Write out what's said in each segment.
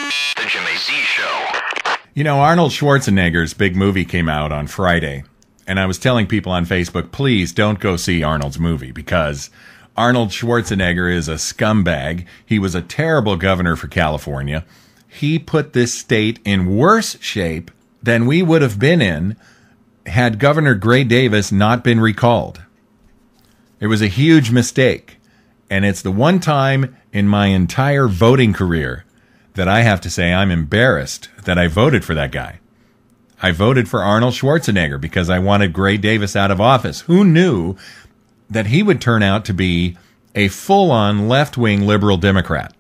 The Jimmy Z Show. You know, Arnold Schwarzenegger's big movie came out on Friday, and I was telling people on Facebook, please don't go see Arnold's movie, because Arnold Schwarzenegger is a scumbag. He was a terrible governor for California. He put this state in worse shape than we would have been in had Governor Gray Davis not been recalled. It was a huge mistake, and it's the one time in my entire voting career that I have to say I'm embarrassed that I voted for that guy. I voted for Arnold Schwarzenegger because I wanted Gray Davis out of office. Who knew that he would turn out to be a full-on left-wing liberal Democrat?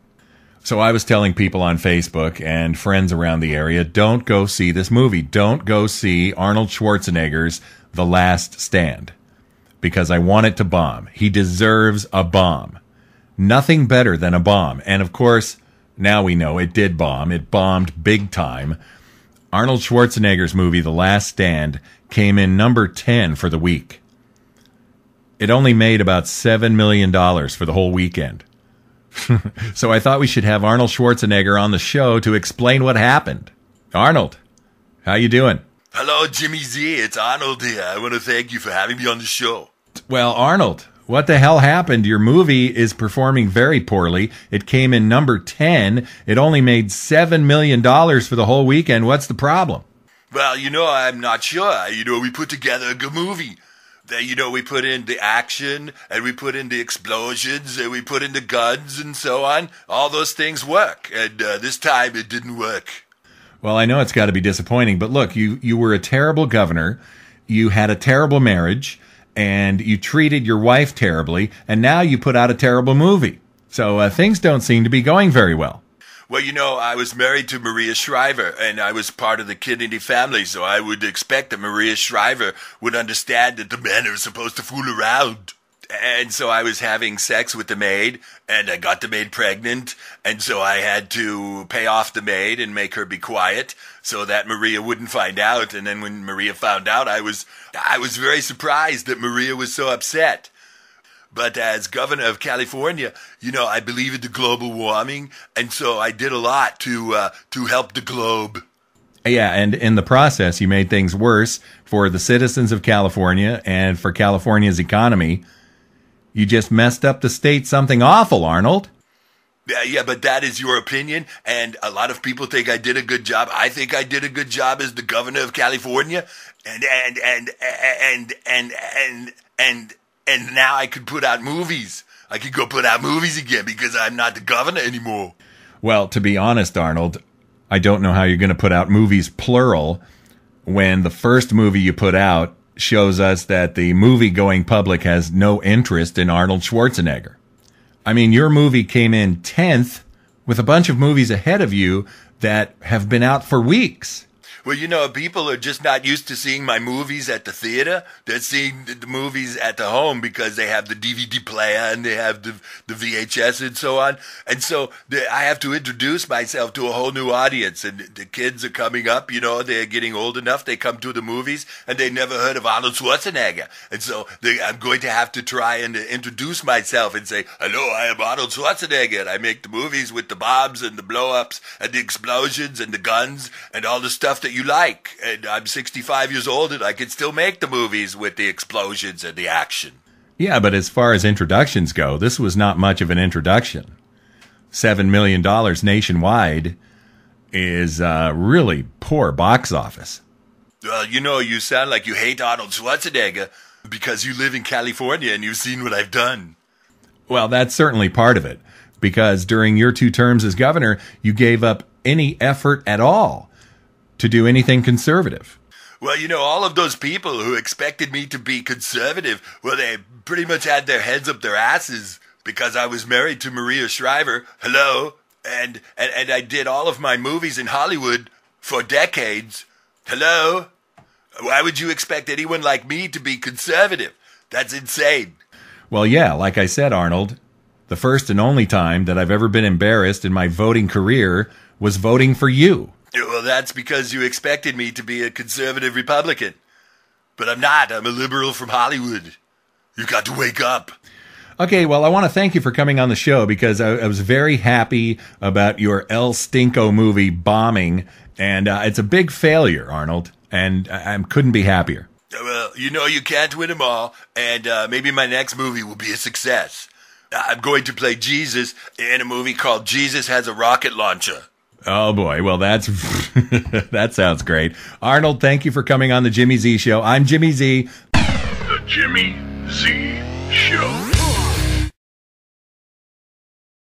So I was telling people on Facebook and friends around the area, don't go see this movie. Don't go see Arnold Schwarzenegger's The Last Stand, because I want it to bomb. He deserves a bomb. Nothing better than a bomb. And of course, now we know it did bomb. It bombed big time. Arnold Schwarzenegger's movie, The Last Stand, came in number 10 for the week. It only made about $7 million for the whole weekend. So I thought we should have Arnold Schwarzenegger on the show to explain what happened. Arnold, how you doing? Hello, Jimmy Z. It's Arnold here. I want to thank you for having me on the show. Well, Arnold, what the hell happened? Your movie is performing very poorly. It came in number 10. It only made $7 million for the whole weekend. What's the problem? Well, I'm not sure. We put together a good movie. We put in the action, and we put in the explosions, and we put in the guns, and so on. All those things work, and this time it didn't work. Well, I know it's got to be disappointing, but look, you were a terrible governor, you had a terrible marriage, and you treated your wife terribly, and now you put out a terrible movie. So things don't seem to be going very well. Well, I was married to Maria Shriver, and I was part of the Kennedy family, so I would expect that Maria Shriver would understand that the men are supposed to fool around. And so I was having sex with the maid, and I got the maid pregnant, and so I had to pay off the maid and make her be quiet so that Maria wouldn't find out. And then when Maria found out, I was very surprised that Maria was so upset. But as governor of California, I believe in the global warming, and so I did a lot to help the globe. Yeah, and in the process, you made things worse for the citizens of California and for California's economy. You just messed up the state something awful, Arnold. Yeah, but that is your opinion, and a lot of people think I did a good job. I think I did a good job as the governor of California, and now I could put out movies. I could go put out movies again because I'm not the governor anymore. Well, to be honest, Arnold, I don't know how you're going to put out movies plural when the first movie you put out shows us that the movie-going public has no interest in Arnold Schwarzenegger. I mean, your movie came in 10th with a bunch of movies ahead of you that have been out for weeks. Well, people are just not used to seeing my movies at the theater. They're seeing the movies at the home because they have the DVD player and they have the VHS and so on. And so I have to introduce myself to a whole new audience. And the kids are coming up, they're getting old enough. They come to the movies and they never heard of Arnold Schwarzenegger. And so I'm going to have to try and introduce myself and say, hello, I am Arnold Schwarzenegger. And I make the movies with the bombs and the blow-ups and the explosions and the guns and all the stuff that you like. And I'm 65 years old and I can still make the movies with the explosions and the action. Yeah, but as far as introductions go, this was not much of an introduction. $7 million nationwide is really poor box office. Well, you sound like you hate Arnold Schwarzenegger because you live in California and you've seen what I've done. Well, that's certainly part of it, because during your 2 terms as governor, you gave up any effort at all to do anything conservative. Well, all of those people who expected me to be conservative, well, they pretty much had their heads up their asses because I was married to Maria Shriver. Hello. And I did all of my movies in Hollywood for decades. Hello. Why would you expect anyone like me to be conservative? That's insane. Well, yeah, like I said, Arnold, the first and only time that I've ever been embarrassed in my voting career was voting for you. Well, that's because you expected me to be a conservative Republican. But I'm not. I'm a liberal from Hollywood. You got to wake up. Okay, well, I want to thank you for coming on the show because I was very happy about your El Stinko movie bombing, and it's a big failure, Arnold, and I couldn't be happier. Well, you can't win them all, and maybe my next movie will be a success. I'm going to play Jesus in a movie called Jesus Has a Rocket Launcher. Oh, boy. Well, that's that sounds great. Arnold, thank you for coming on the Jimmy Z Show. I'm Jimmy Z. The Jimmy Z Show.